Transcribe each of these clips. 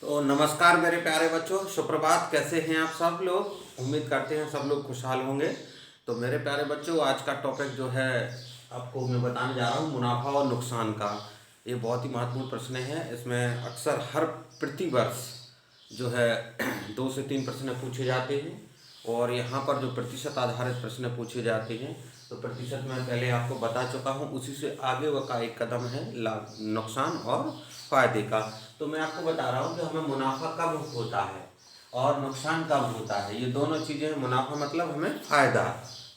तो नमस्कार मेरे प्यारे बच्चों, सुप्रभात। कैसे हैं आप सब लोग? उम्मीद करते हैं सब लोग खुशहाल होंगे। तो मेरे प्यारे बच्चों, आज का टॉपिक जो है आपको मैं बताने जा रहा हूँ मुनाफा और नुकसान का। ये बहुत ही महत्वपूर्ण प्रश्न है। इसमें अक्सर हर प्रतिवर्ष जो है 2 से 3 प्रश्न पूछे जाते हैं और यहाँ पर जो प्रतिशत आधारित प्रश्न पूछे जाते हैं तो प्रतिशत मैं पहले आपको बता चुका हूँ। उसी से आगे वो का एक कदम है लाभ, नुकसान और फायदे का। तो मैं आपको बता रहा हूँ कि हमें मुनाफा कब होता है और नुकसान कब होता है। ये दोनों चीज़ें, मुनाफा मतलब हमें फायदा,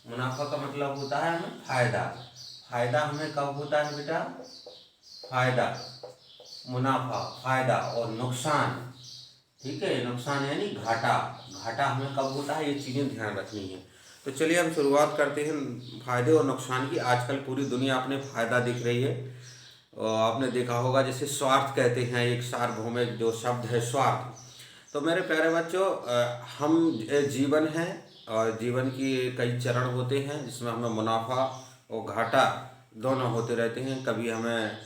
मुनाफा का मतलब होता है हमें फायदा। फायदा हमें कब होता है बेटा? फायदा, मुनाफा, फायदा। और नुकसान, ठीक है, नुकसान यानी घाटा। घाटा हमें कब होता है, ये चीज़ें ध्यान रखनी है। तो चलिए हम शुरुआत करते हैं फायदे और नुकसान की। आजकल पूरी दुनिया अपने फायदा दिख रही है। आपने देखा होगा जैसे स्वार्थ कहते हैं, एक सार्वभौमिक जो शब्द है स्वार्थ। तो मेरे प्यारे बच्चों, हम जीवन है और जीवन की कई चरण होते हैं जिसमें हमें मुनाफा और घाटा दोनों होते रहते हैं। कभी हमें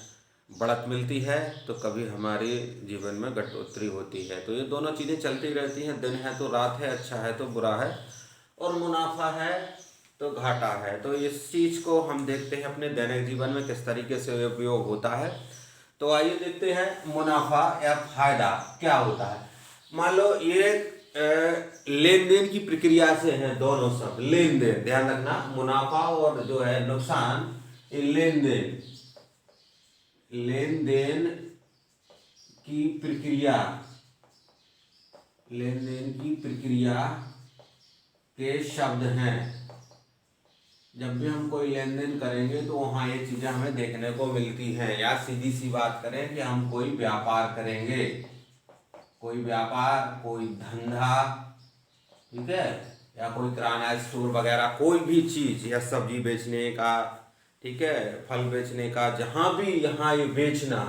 बढ़त मिलती है तो कभी हमारे जीवन में घटोतरी होती है। तो ये दोनों चीज़ें चलती रहती हैं। दिन है तो रात है, अच्छा है तो बुरा है, और मुनाफा है तो घाटा है। तो इस चीज़ को हम देखते हैं अपने दैनिक जीवन में किस तरीके से उपयोग होता है। तो आइए देखते हैं मुनाफा या फायदा क्या होता है। मान लो ये लेन देन की प्रक्रिया से है, दोनों सब लेन देन, ध्यान रखना। मुनाफा और जो है नुकसान, ये लेन देन, लेन देन की प्रक्रिया, लेन देन की प्रक्रिया के शब्द हैं। जब भी हम कोई लेन देन करेंगे तो वहाँ ये चीज़ें हमें देखने को मिलती हैं। या सीधी सी बात करें कि हम कोई व्यापार करेंगे, कोई व्यापार, कोई धंधा, ठीक है, या कोई किराना स्टोर वगैरह, कोई भी चीज़, या सब्जी बेचने का, ठीक है, फल बेचने का, जहाँ भी यहाँ ये बेचना,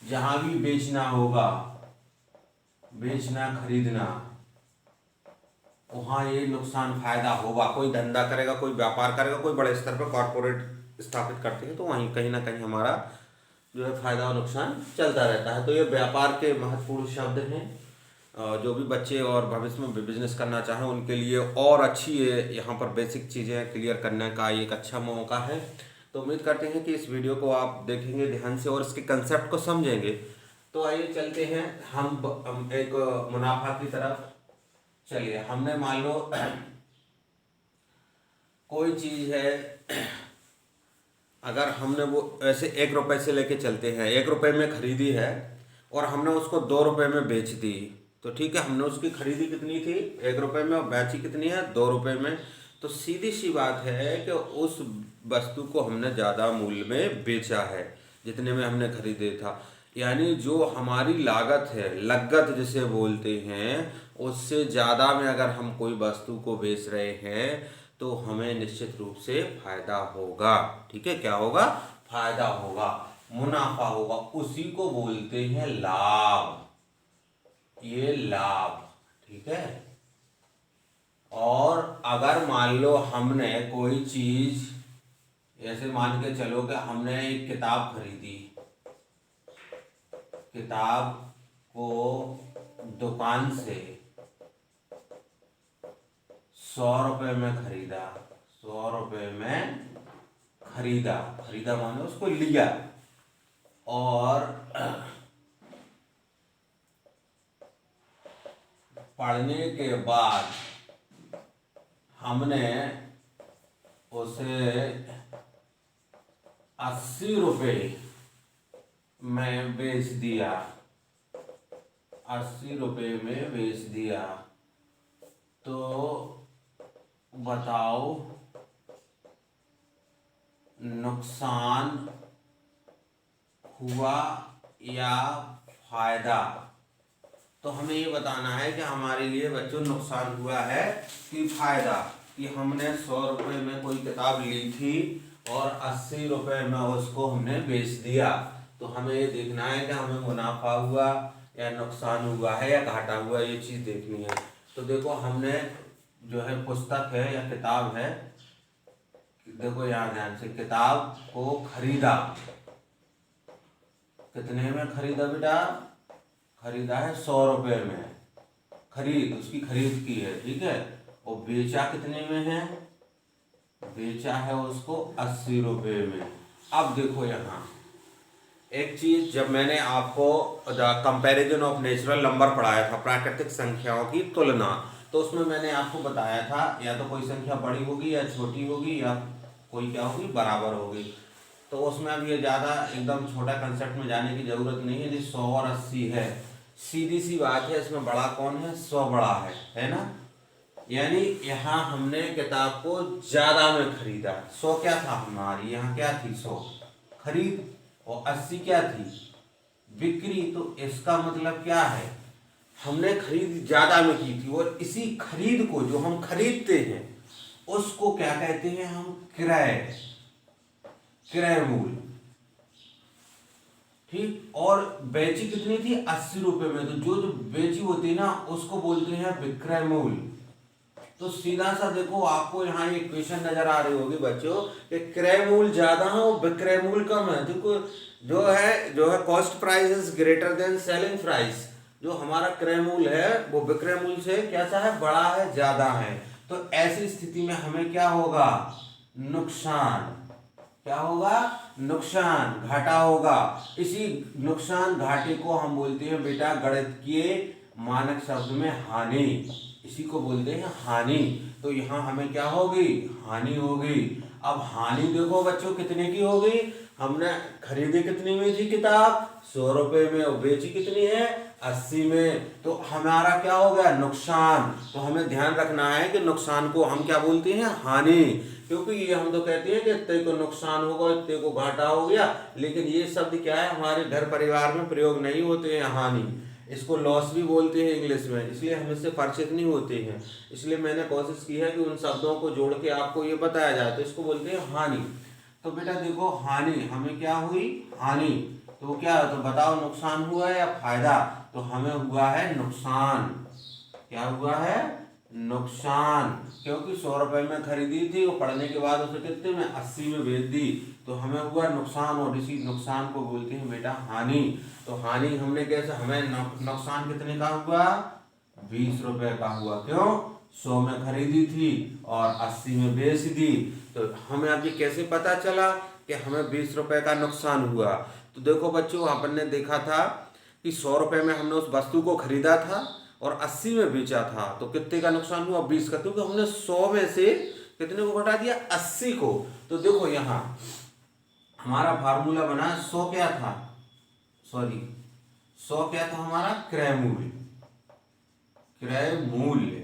जहाँ भी बेचना होगा, बेचना खरीदना, वहाँ ये नुकसान फायदा होगा। कोई धंधा करेगा, कोई व्यापार करेगा, कोई बड़े स्तर पर कॉरपोरेट स्थापित करते हैं तो वहीं कहीं ना कहीं हमारा जो है फायदा और नुकसान चलता रहता है। तो ये व्यापार के महत्वपूर्ण शब्द हैं। जो भी बच्चे और भविष्य में बिजनेस करना चाहें उनके लिए और अच्छी यहाँ पर बेसिक चीज़ें क्लियर करने का एक अच्छा मौका है। तो उम्मीद करते हैं कि इस वीडियो को आप देखेंगे ध्यान से और इसके कंसेप्ट को समझेंगे। तो आइए चलते हैं हम एक मुनाफा की तरफ। चलिए, हमने मान लो कोई चीज़ है, अगर हमने वो ऐसे 1 रुपये से लेके चलते हैं, 1 रुपये में खरीदी है और हमने उसको 2 रुपये में बेच दी, तो ठीक है, हमने उसकी खरीदी कितनी थी? 1 रुपये में, और बेची कितनी है? 2 रुपये में। तो सीधी सी बात है कि उस वस्तु को हमने ज़्यादा मूल्य में बेचा है जितने में हमने खरीदे था। यानी जो हमारी लागत है, लागत जिसे बोलते हैं, उससे ज़्यादा में अगर हम कोई वस्तु को बेच रहे हैं तो हमें निश्चित रूप से फायदा होगा। ठीक है, क्या होगा? फायदा होगा, मुनाफा होगा। उसी को बोलते हैं लाभ, ये लाभ, ठीक है। और अगर मान लो हमने कोई चीज, ऐसे मान के चलो कि हमने एक किताब खरीदी, किताब को दुकान से 100 रुपये में खरीदा, 100 रुपये में खरीदा, खरीदा माने उसको लिया, और पढ़ने के बाद हमने उसे 80 रुपये में बेच दिया, 80 रुपये में बेच दिया। तो बताओ नुकसान हुआ या फायदा? तो हमें ये बताना है कि हमारे लिए बच्चों नुकसान हुआ है कि फायदा, कि हमने 100 रुपये में कोई किताब ली थी और 80 रुपये में उसको हमने बेच दिया। तो हमें ये देखना है कि हमें मुनाफा हुआ या नुकसान हुआ है या घाटा हुआ, ये चीज़ देखनी है। तो देखो, हमने जो है पुस्तक है या किताब है, देखो यहाँ ध्यान से, किताब को खरीदा, कितने में खरीदा बेटा? खरीदा है 100 रुपये में, खरीद उसकी खरीद की है, ठीक है। और बेचा कितने में है, बेचा है उसको 80 रुपये में। अब देखो यहाँ एक चीज, जब मैंने आपको the comparison of natural number पढ़ाया था, प्राकृतिक संख्याओं की तुलना, तो उसमें मैंने आपको बताया था या तो कोई संख्या बड़ी होगी या छोटी होगी या कोई क्या होगी, बराबर होगी। तो उसमें अब ये ज़्यादा एकदम छोटा कंसेप्ट में जाने की ज़रूरत नहीं है। 100 और 80 है, सीधी सी बात है, इसमें बड़ा कौन है, 100 बड़ा है ना। यानी यहाँ हमने किताब को ज़्यादा में खरीदा। 100 क्या था हमारी, यहाँ क्या थी, 100 खरीद, और 80 क्या थी, बिक्री। तो इसका मतलब क्या है, हमने खरीद ज़्यादा में की थी, और इसी खरीद को जो हम खरीदते हैं उसको क्या कहते हैं हम, क्रय, क्रय मूल्य, ठीक। और बेची कितनी थी, 80 रुपये में, तो जो जो बेची होती है ना उसको बोलते हैं विक्रय मूल्य। तो सीधा सा देखो, आपको यहाँ एक क्वेश्चन नजर आ रही होगी बच्चों कि क्रय मूल्य ज्यादा है और विक्रय मूल्य कम है। देखो जो है cost price is greater than selling price. जो हमारा क्रय मूल्य है वो विक्रय मूल्य से कैसा है, बड़ा है, ज्यादा है। तो ऐसी स्थिति में हमें क्या होगा, नुकसान, क्या होगा, नुकसान, घाटा होगा। इसी नुकसान घाटे को हम बोलते हैं बेटा गणितीय मानक शब्द में हानि, इसी को बोलते हैं हानि। तो यहाँ हमें क्या होगी, हानि होगी। अब हानि देखो बच्चों कितने की होगी, हमने खरीदी कितनी में थी किताब, 100 रुपये में, और बेची कितनी है, 80 में। तो हमारा क्या हो गया, नुकसान। तो हमें ध्यान रखना है कि नुकसान को हम क्या बोलते हैं, हानि। क्योंकि ये हम तो कहते हैं कि इतने को नुकसान होगा, इतने को घाटा हो गया, लेकिन ये शब्द क्या है, हमारे घर परिवार में प्रयोग नहीं होते हैं, हानि। इसको लॉस भी बोलते हैं इंग्लिश में, इसलिए हम इससे परिचित नहीं होते हैं। इसलिए मैंने कोशिश की है कि उन शब्दों को जोड़ के आपको ये बताया जाए। तो इसको बोलते हैं हानि। तो बेटा देखो, हानि हमें क्या हुई, हानि। तो क्या, तो बताओ नुकसान हुआ है या फायदा, तो हमें हुआ है नुकसान। क्या हुआ है, नुकसान। क्योंकि 100 रुपये में खरीदी थी, वो पढ़ने के बाद उसे कितने में, 80 में बेच दी, तो हमें हुआ नुकसान, और इसी नुकसान को बोलते हैं बेटा हानि। तो हानि हमने कैसे, हमें नुकसान कितने का हुआ, 20 रुपये का हुआ। क्यों, 100 में खरीदी थी और 80 में बेच दी। तो हमें अब ये कैसे पता चला कि हमें 20 रुपये का नुकसान हुआ। तो देखो बच्चों, अपन ने देखा था कि 100 रुपये में हमने उस वस्तु को खरीदा था और 80 में बेचा था, तो कितने का नुकसान हुआ, 20 का। क्योंकि हमने 100 में से कितने को घटा दिया, 80 को। तो देखो यहाँ हमारा फार्मूला बना, 100 क्या था, 100 क्या था हमारा, क्रय मूल्य, क्रय मूल्य।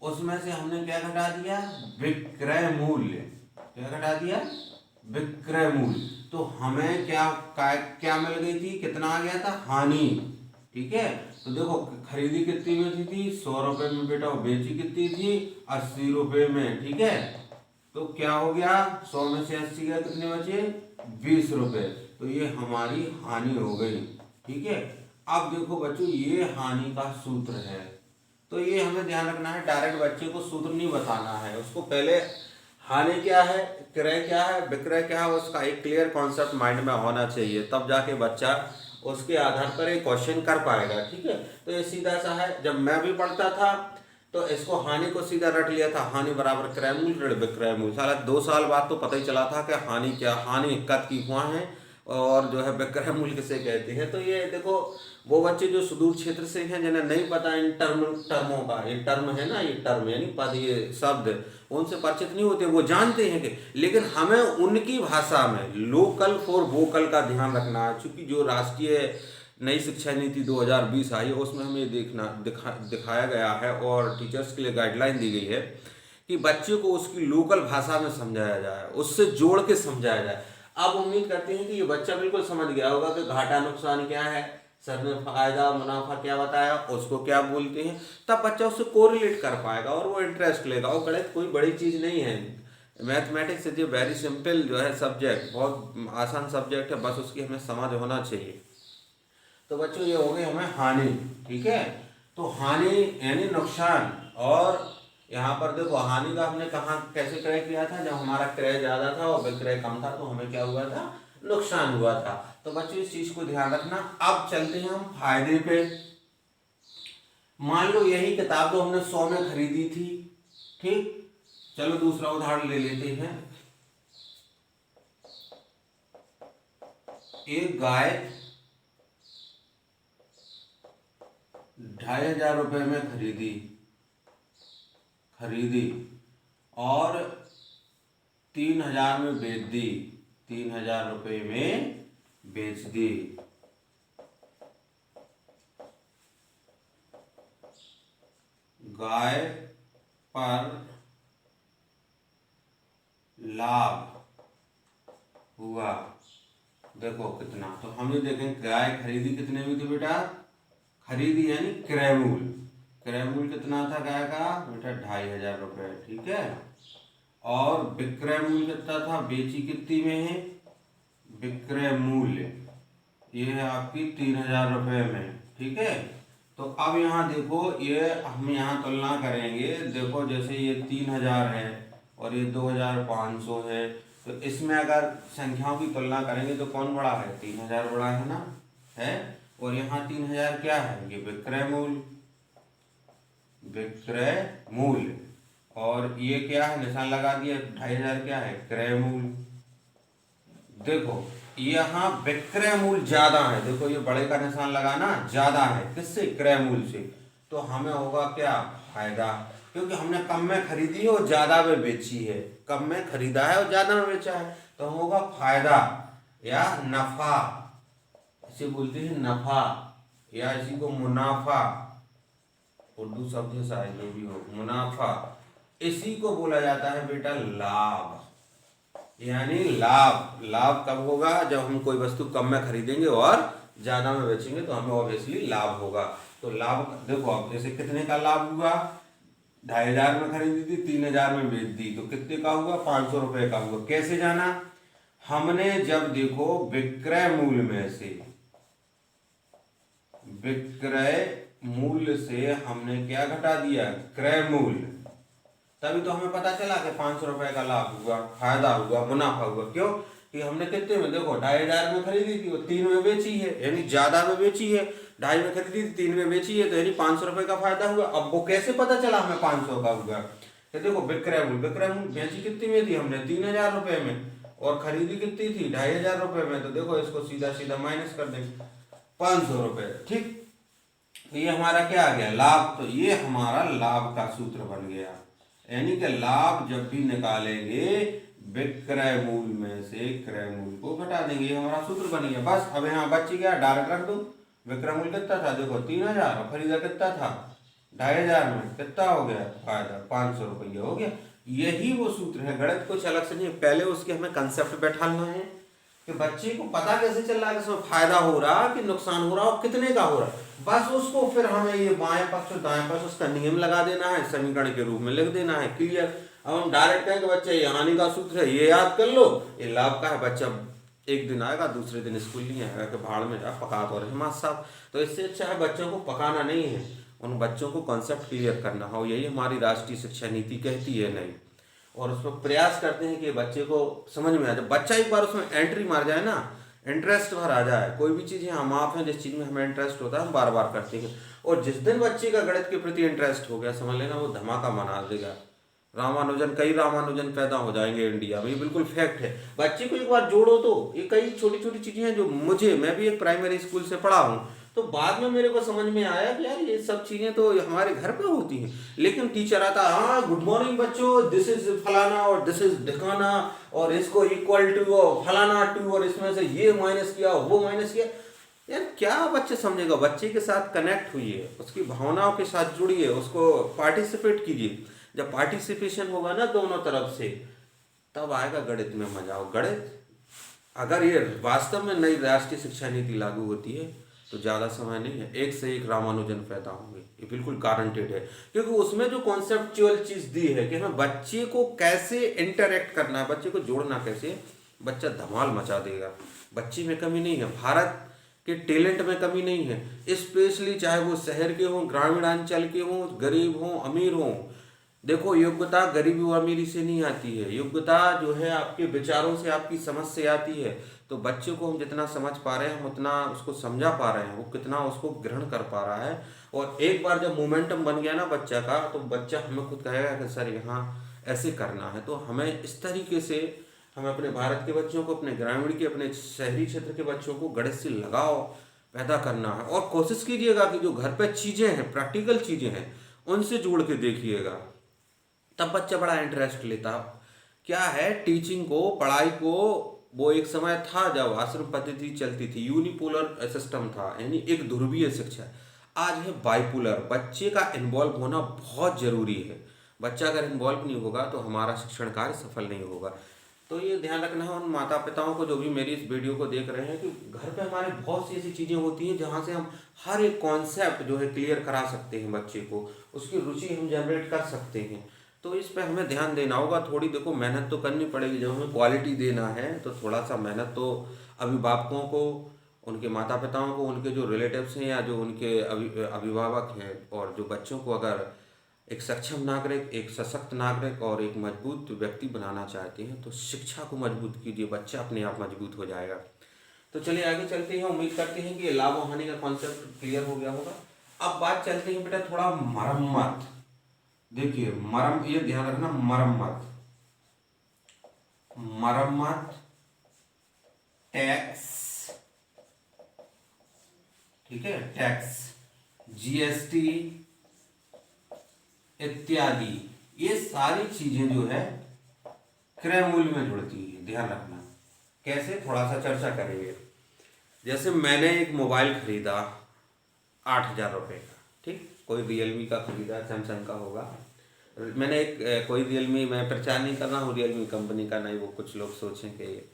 उसमें से हमने क्या घटा दिया, विक्रय मूल्य। क्या घटा दिया, विक्रय मूल्य। तो हमें क्या मिल गई थी, कितना आ गया था, हानि, ठीक है। तो देखो खरीदी कितनी में थी 100 रुपये में बेटा, बेची कितनी थी, 80 रुपये में, ठीक है। तो क्या हो गया, 100 में से 80 गया, कितने बचे, 20 रुपये। तो ये हमारी हानि हो गई, ठीक है। अब देखो बच्चों, ये हानि का सूत्र है। तो ये हमें ध्यान रखना है, डायरेक्ट बच्चे को सूत्र नहीं बताना है, उसको पहले हानि क्या है, क्रय क्या है, विक्रय क्या है, उसका एक क्लियर कॉन्सेप्ट माइंड में होना चाहिए, तब जाके बच्चा उसके आधार पर एक क्वेश्चन कर पाएगा, ठीक है। तो ये सीधा सा है, जब मैं भी पढ़ता था तो इसको हानि को सीधा रट लिया था, हानि बराबर क्रय मूल्य ऋण विक्रय मूल्य। साला 2 साल बाद तो पता ही चला था कि हानि क्या, हानि कद की हुआ है, और जो है विक्रय मूल्य किसे कहते हैं। तो ये देखो, वो बच्चे जो सुदूर क्षेत्र से हैं, जिन्हें नहीं पता इन टर्मों का, ये टर्म है ना, ये टर्म यानी पद, ये शब्द, उनसे परिचित नहीं होते, वो जानते हैं कि, लेकिन हमें उनकी भाषा में लोकल फॉर वोकल का ध्यान रखना है। चूंकि जो राष्ट्रीय नई शिक्षा नीति 2020 आई है, उसमें हमें दिखाया गया है और टीचर्स के लिए गाइडलाइन दी गई है कि बच्चे को उसकी लोकल भाषा में समझाया जाए, उससे जोड़ के समझाया जाए। अब उम्मीद करते हैं कि ये बच्चा बिल्कुल समझ गया होगा कि घाटा नुकसान क्या है, सर ने फायदा मुनाफा क्या बताया, उसको क्या बोलते हैं, तब बच्चा उससे कोरिलेट कर पाएगा और वो इंटरेस्ट लेगा। और गणित कोई बड़ी चीज़ नहीं है, mathematics is a very simple जो है सब्जेक्ट, बहुत आसान सब्जेक्ट है, बस उसकी हमें समझ होना चाहिए। तो बच्चों ये हो गई हमें हानि, ठीक है। तो हानि यानी नुकसान, और यहाँ पर देखो हानि का हमने कहाँ कैसे क्रय किया था, जब हमारा क्रय ज़्यादा था और विक्रय कम था, तो हमें क्या हुआ था, नुकसान हुआ था। तो बच्चों इस चीज को ध्यान रखना। अब चलते हैं हम फायदे पे। मान लो यही किताब तो हमने 100 में खरीदी थी, ठीक। चलो दूसरा उदाहरण ले लेते हैं। एक गाय 2,500 रुपए में खरीदी और 3,000 में बेच दी, 3,000 रुपए में बेच दी। गाय पर लाभ हुआ, देखो कितना। तो हम ये देखें गाय खरीदी कितने में थी बेटा, खरीदी यानी क्रय मूल्य, क्रय मूल्य कितना था गाय का बेटा 2,500 रुपए, ठीक है। और विक्रय मूल्य कितना था, बेची कितनी में है, विक्रय मूल्य ये है आपकी 3,000 रुपए में, ठीक है। तो अब यहाँ देखो, ये हम यहाँ तुलना करेंगे। देखो जैसे ये 3,000 है और ये 2,500 है, तो इसमें अगर संख्याओं की तुलना करेंगे तो कौन बड़ा है, 3,000 बड़ा है ना, है। और यहाँ 3,000 क्या है, ये विक्रय मूल्य, विक्रय मूल्य। और ये क्या है, निशान लगा दिया, 2,500 क्या है, क्रय मूल्य। देखो यहाँ विक्रय मूल्य ज्यादा है, देखो ये बड़े का निशान लगाना ज्यादा है, किससे, क्रय मूल्य से। तो हमें होगा क्या, फायदा, क्योंकि हमने कम में खरीदी है और ज्यादा में बेची है, कम में खरीदा है और ज्यादा में बेचा है, तो होगा फायदा या नफा, इसे बोलते हैं नफा, या इसी को मुनाफा, उर्दू शब्द सा है जो भी हो, मुनाफा। इसी को बोला जाता है बेटा लाभ, यानी लाभ। लाभ कब होगा, जब हम कोई वस्तु कम में खरीदेंगे और ज्यादा में बेचेंगे, तो हमें ऑब्वियसली लाभ होगा। तो लाभ देखो, अब जैसे कितने का लाभ हुआ, 2,500 में खरीदी थी, 3,000 में बेच दी, तो कितने का हुआ, 500 रुपए का हुआ। कैसे जाना, हमने जब देखो विक्रय मूल्य में से, विक्रय मूल्य से हमने क्या घटा दिया, क्रय मूल्य, तभी तो हमें पता चला कि 500 रुपए का लाभ हुआ, फायदा हुआ, मुनाफा हुआ। क्यों कि हमने कितने में, देखो 2,500 में खरीदी थी और 3 में बेची है, यानी ज्यादा में बेची है। 2,500 में खरीदी थी, 3 में बेची है, तो यानी 500 रुपए का फायदा हुआ। अब वो कैसे पता चला हमें 500 का हुआ, तो देखो विक्रय मूल्य, विक्रय मूल्य बेची कितनी में थी हमने, 3,000 रुपए में, और खरीदी कितनी थी, 2,500 रुपए में। तो देखो इसको सीधा सीधा माइनस कर देंगे, 500 रुपए, ठीक। तो ये हमारा क्या आ गया, लाभ। तो ये हमारा लाभ का सूत्र बन गया, यानी कि लाभ जब भी निकालेंगे विक्रय मूल्य में से क्रय मूल्य को घटा देंगे, ये हमारा सूत्र बन गया। बस अब यहाँ बच्ची क्या, डायरेक्ट रख दो, विक्रय मूल्य कितना था, देखो 3,000, और खरीदा कितना था, 2,500 में, कितना हो गया फायदा, 500 रुपये हो गया। यही वो सूत्र है, गणित कुछ अलग से नहीं है। पहले उसके हमें कंसेप्ट बैठाना है कि बच्चे को पता कैसे चल रहा है कि इसमें फायदा हो रहा कि नुकसान हो रहा और कितने का हो रहा है। बस उसको फिर हमें ये बाएं पक्ष और दाएं पक्ष उसका नियम लगा देना है, समीकरण के रूप में लिख देना है, क्लियर। अब हम डायरेक्ट कहेंगे बच्चे ये हानि का सूत्र है, ये याद कर लो, ये लाभ का है। बच्चा एक दिन आएगा, दूसरे दिन स्कूल नहीं आएगा कि भाड़ में जा पका तो रहे मास्टर साहब। तो इससे अच्छा है बच्चों को पकाना नहीं है, उन बच्चों को कॉन्सेप्ट क्लियर करना हो। यही हमारी राष्ट्रीय शिक्षा नीति कहती है नहीं, और उसमें प्रयास करते हैं कि बच्चे को समझ में आ जाए। बच्चा एक बार उसमें एंट्री मार जाए ना, इंटरेस्ट भर आ जाए, कोई भी चीज़ है हम आप हैं, जिस चीज़ में हमें इंटरेस्ट होता है हम बार बार करते हैं। और जिस दिन बच्चे का गणित के प्रति इंटरेस्ट हो गया, समझ लेना वो धमाका मना देगा। रामानुजन, कई रामानुजन पैदा हो जाएंगे इंडिया में, ये बिल्कुल फैक्ट है। बच्चे को एक बार जोड़ो तो ये कई छोटी छोटी चीज़ें हैं जो मैं भी एक प्राइमरी स्कूल से पढ़ा हूँ, तो बाद में मेरे को समझ में आया कि यार ये सब चीज़ें तो हमारे घर पे होती हैं। लेकिन टीचर आता, हाँ गुड मॉर्निंग बच्चों, दिस इज फलाना और दिस इज ढिकाना, और इसको इक्वल टू और फलाना टू, और इसमें से ये माइनस किया वो माइनस किया। यार क्या बच्चे समझेगा, बच्चे के साथ कनेक्ट हुई उसकी भावनाओं के साथ जुड़िए, उसको पार्टिसिपेट कीजिए। जब पार्टिसिपेशन होगा ना दोनों तरफ से, तब आएगा गणित में मजा। हो गणित अगर ये वास्तव में नई राष्ट्रीय शिक्षा नीति लागू होती है तो ज़्यादा समय नहीं है, एक से एक रामानुजन पैदा होंगे, ये बिल्कुल गारंटेड है। क्योंकि उसमें जो कॉन्सेप्चुअल चीज़ दी है कि हमें बच्चे को कैसे इंटरेक्ट करना है, बच्चे को जोड़ना कैसे, बच्चा धमाल मचा देगा। बच्चे में कमी नहीं है, भारत के टैलेंट में कमी नहीं है, स्पेशली चाहे वो शहर के हों, ग्रामीणांचल के हों, गरीब हों, अमीर हों। देखो योग्यता गरीबी और अमीरी से नहीं आती है, योग्यता जो है आपके विचारों से, आपकी समझ से आती है। तो बच्चे को हम जितना समझ पा रहे हैं हम उतना उसको समझा पा रहे हैं, वो कितना उसको ग्रहण कर पा रहा है। और एक बार जब मोमेंटम बन गया ना बच्चा का, तो बच्चा हमें खुद कहेगा कि सर यहाँ ऐसे करना है। तो हमें इस तरीके से हमें अपने भारत के बच्चों को, अपने ग्रामीण के, अपने शहरी क्षेत्र के बच्चों को गणित से लगाव पैदा करना है। और कोशिश कीजिएगा कि जो घर पे चीज़ें हैं, प्रैक्टिकल चीज़ें हैं, उनसे जोड़ के देखिएगा, तब बच्चा बड़ा इंटरेस्ट लेता। क्या है, टीचिंग को, पढ़ाई को, वो एक समय था जब आश्रम पद्धति चलती थी, यूनिपोलर सिस्टम था, यानी एक ध्रुवीय शिक्षा। आज है बाइपोलर। बच्चे का इन्वॉल्व होना बहुत जरूरी है। बच्चा अगर इन्वॉल्व नहीं होगा तो हमारा शिक्षण कार्य सफल नहीं होगा। तो ये ध्यान रखना है उन माता पिताओं को जो भी मेरी इस वीडियो को देख रहे हैं, कि घर पे हमारे बहुत सी ऐसी चीज़ें होती हैं जहाँ से हम हर एक कॉन्सेप्ट जो है क्लियर करा सकते हैं बच्चे को, उसकी रुचि हम जनरेट कर सकते हैं। तो इस पे हमें ध्यान देना होगा। थोड़ी देखो मेहनत तो करनी पड़ेगी, जब हमें क्वालिटी देना है तो थोड़ा सा मेहनत तो अभिभावकों को, उनके माता पिताओं को, उनके जो रिलेटिव्स हैं या जो उनके अभिभावक हैं, और जो बच्चों को अगर एक सक्षम नागरिक, एक सशक्त नागरिक और एक मजबूत व्यक्ति बनाना चाहते हैं तो शिक्षा को मजबूत कीजिए, बच्चा अपने आप मजबूत हो जाएगा। तो चलिए आगे चलते हैं। उम्मीद करते हैं कि ये लाभ और हानि का कॉन्सेप्ट क्लियर हो गया होगा। अब बात चलते हैं बेटा थोड़ा मरम्मत। देखिए ये ध्यान रखना, मरम्मत, मरम्मत, टैक्स, ठीक है, टैक्स, जीएसटी इत्यादि, ये सारी चीजें जो है क्रय मूल्य में जुड़ती है। ध्यान रखना कैसे, थोड़ा सा चर्चा करेंगे। जैसे मैंने एक मोबाइल खरीदा 8,000 रुपये का, ठीक, कोई रियलमी का खरीदा, सैमसंग का होगा। मैंने एक कोई रियलमी, मैं प्रचार नहीं कर रहा हूँ रियलमी कंपनी का, नहीं वो कुछ लोग सोचें कि ये,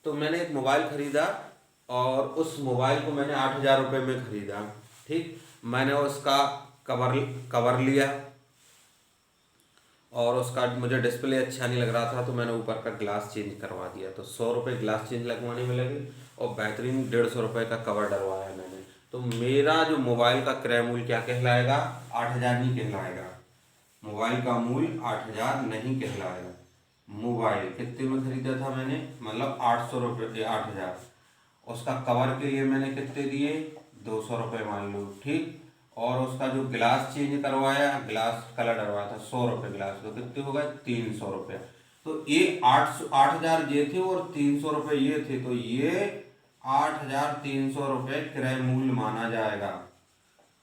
तो मैंने एक मोबाइल खरीदा और उस मोबाइल को मैंने 8,000 रुपये में खरीदा, ठीक। मैंने उसका कवर लिया और उसका मुझे डिस्प्ले अच्छा नहीं लग रहा था, तो मैंने ऊपर का ग्लास चेंज करवा दिया। तो 100 रुपये ग्लास चेंज लगवाने में लगे और बेहतरीन 150 रुपये का कवर डलवाया मैंने। तो मेरा जो मोबाइल का क्रय मूल्य क्या कहलाएगा, 8,000 नहीं कहलाएगा। मोबाइल का मूल्य 8,000 नहीं कहलाएगा। मोबाइल कितने में खरीदा था मैंने, मतलब 800 रुपये, 8,000। उसका कवर के लिए मैंने कितने दिए, 200 रुपये मान लो, ठीक। और उसका जो ग्लास चेंज करवाया, ग्लास कलर डलवाया था 100 रुपये ग्लास, तो कितने हो गए, 300 रुपये। तो ये 8,000 ये थे और 300 रुपये ये थे, तो ये 8,300 रुपये क्रय मूल्य माना जाएगा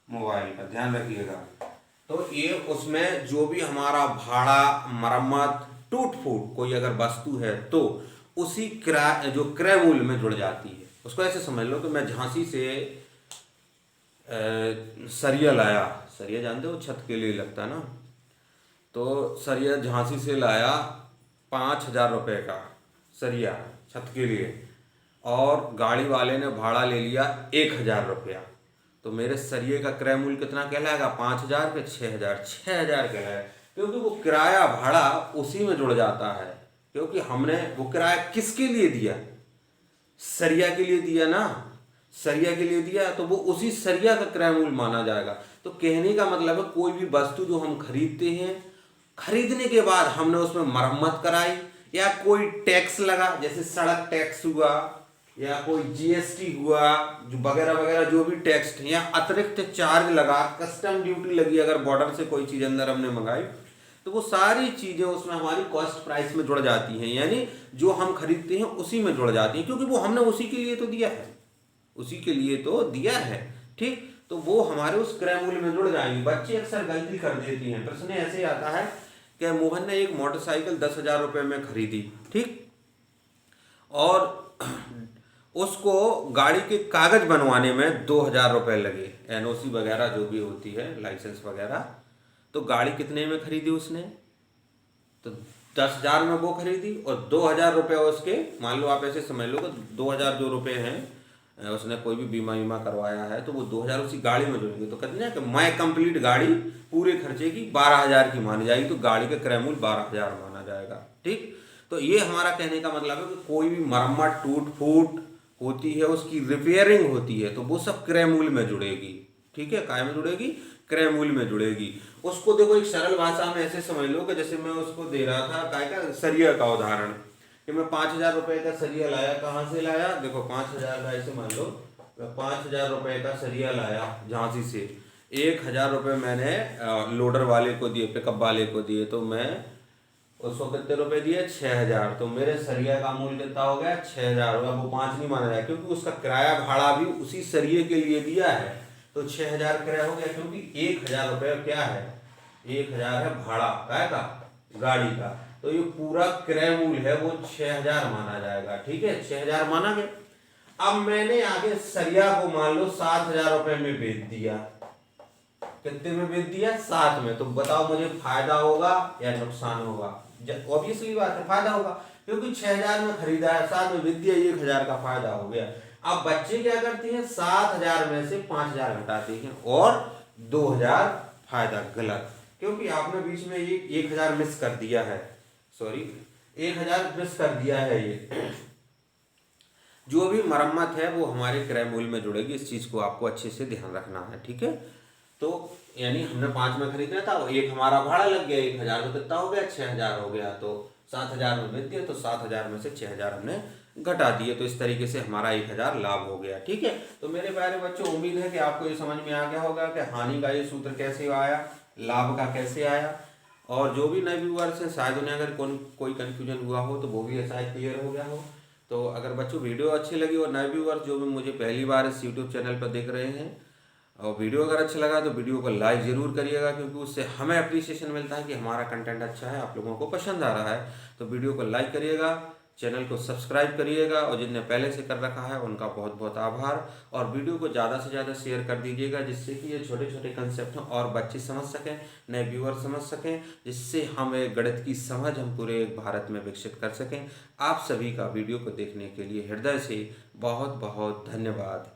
मोबाइल का। ध्यान रखिएगा। तो ये उसमें जो भी हमारा भाड़ा, मरम्मत, टूट फूट कोई अगर वस्तु है तो उसी जो क्रय मूल्य में जुड़ जाती है। उसको ऐसे समझ लो कि मैं झांसी से सरिया लाया, सरिया जानते हो छत के लिए लगता है ना, तो सरिया झांसी से लाया 5,000 रुपये का सरिया छत के लिए, और गाड़ी वाले ने भाड़ा ले लिया 1,000 रुपया। तो मेरे सरिये का क्रय मूल्य कितना कहलाएगा, 5,000 के 6,000, 6,000 कहलाएगा, क्योंकि वो किराया भाड़ा उसी में जुड़ जाता है। क्योंकि हमने वो किराया किसके लिए दिया, सरिया के लिए दिया ना, सरिया के लिए दिया, तो वो उसी सरिया का क्रय मूल्य माना जाएगा। तो कहने का मतलब है कोई भी वस्तु जो हम खरीदते हैं, खरीदने के बाद हमने उसमें मरम्मत कराई या कोई टैक्स लगा, जैसे सड़क टैक्स हुआ या कोई जीएसटी हुआ, जो वगैरह वगैरह जो भी टैक्स थे, या अतिरिक्त चार्ज लगा, कस्टम ड्यूटी लगी, अगर बॉर्डर से कोई चीज़ अंदर हमने मंगाई, तो वो सारी चीज़ें उसमें हमारी कॉस्ट प्राइस में जुड़ जाती हैं, यानी जो हम खरीदते हैं उसी में जुड़ जाती हैं, क्योंकि वो हमने उसी के लिए तो दिया है, उसी के लिए तो दिया है, ठीक। तो वो हमारे उस क्रय मूल्य में जुड़ जाएंगे। बच्चे अक्सर गलती कर देती हैं। प्रश्न ऐसे आता है कि मोहन ने एक मोटरसाइकिल 10,000 रुपये में खरीदी, ठीक, और उसको गाड़ी के कागज बनवाने में 2,000 रुपये लगे, एनओसी वगैरह जो भी होती है, लाइसेंस वगैरह। तो गाड़ी कितने में खरीदी उसने, तो 10,000 में वो खरीदी और 2,000 रुपये उसके, मान लो आप ऐसे समझ लो कि 2,000 जो रुपये हैं उसने कोई भी बीमा करवाया है, तो वो 2,000 उसी गाड़ी में जुड़ेंगे। तो कहते हैं कि मैं कंप्लीट गाड़ी पूरे खर्चे की 12,000 की मानी जाएगी, तो गाड़ी का क्रय मूल्य 12,000 माना जाएगा, ठीक। तो ये हमारा कहने का मतलब है कि कोई भी मरम्मत, टूट फूट होती है, उसकी रिपेयरिंग होती है, तो वो सब क्रय मूल्य में जुड़ेगी, ठीक है। काय में जुड़ेगी, क्रय मूल्य में जुड़ेगी। उसको देखो एक सरल भाषा में ऐसे समझ लो कि जैसे मैं उसको दे रहा था काय का, सरिया का उदाहरण, कि मैं 5,000 रुपये का सरिया लाया। कहाँ से लाया? देखो 5,000 का, ऐसे मान लो मैं 5,000 रुपये का सरिया लाया झांसी से। 1,000 रुपये मैंने लोडर वाले को दिए, पिकअप वाले को दिए, तो मैं उसको कितने रुपए दिए? 6,000। तो मेरे सरिया का मूल्य कितना हो गया? 6,000 हो गया। वो 5 नहीं माना जाए क्योंकि उसका किराया भाड़ा भी उसी सरिये के लिए दिया है, तो 6,000 किराया हो गया। क्योंकि 1,000 रुपये क्या है? 1,000 है भाड़ा का गाड़ी का, तो ये पूरा क्रय मूल्य है वो 6,000 माना जाएगा। ठीक है, 6,000 माना गया। अब मैंने आगे सरिया को मान लो 7,000 रुपये में बेच दिया। कितने में बेच दिया? 7 में। तो बताओ मुझे फायदा होगा या नुकसान होगा? ऑब्वियसली बात है, फायदा होगा, क्योंकि 6,000 में खरीदा है, 7 में बेच दिया, 1,000 का फायदा हो गया। अब बच्चे क्या करते हैं? 7,000 में से 5,000 घटाते हैं और 2,000 फायदा। गलत, क्योंकि आपने बीच में ये 1,000 मिस कर दिया है, सॉरी 1,000 मिस कर दिया है। ये जो भी मरम्मत है वो हमारे क्रय मूल्य में जुड़ेगी, इस चीज को आपको अच्छे से ध्यान रखना है। ठीक है, तो यानी हमने 5 में खरीदना था, एक हमारा भाड़ा लग गया, 1,000 तो कितना हो गया? 6,000 हो गया। तो 7,000 में बेच दिया, तो 7,000 में से 6,000 हमने घटा दिए, तो इस तरीके से हमारा 1,000 लाभ हो गया। ठीक है, तो मेरे प्यारे बच्चों, उम्मीद है कि आपको ये समझ में आ गया होगा कि हानि का ये सूत्र कैसे आया, लाभ का कैसे आया। और जो भी नए व्यूअर्स हैं, शायद उन्हें अगर कोई कन्फ्यूजन हुआ हो तो वो भी शायद क्लियर हो गया हो। तो अगर बच्चों वीडियो अच्छी लगी और नए व्यूअर्स जो भी मुझे पहली बार इस यूट्यूब चैनल पर देख रहे हैं, और वीडियो अगर अच्छा लगा तो वीडियो को लाइक ज़रूर करिएगा, क्योंकि उससे हमें अप्रिसिएशन मिलता है कि हमारा कंटेंट अच्छा है, आप लोगों को पसंद आ रहा है। तो वीडियो को लाइक करिएगा, चैनल को सब्सक्राइब करिएगा, और जिनने पहले से कर रखा है उनका बहुत बहुत आभार। और वीडियो को ज़्यादा से ज़्यादा शेयर कर दीजिएगा, जिससे कि ये छोटे छोटे कंसेप्ट हैं और बच्चे समझ सकें, नए व्यूअर समझ सकें, जिससे हम एक गणित की समझ हम पूरे भारत में विकसित कर सकें। आप सभी का वीडियो को देखने के लिए हृदय से बहुत बहुत धन्यवाद।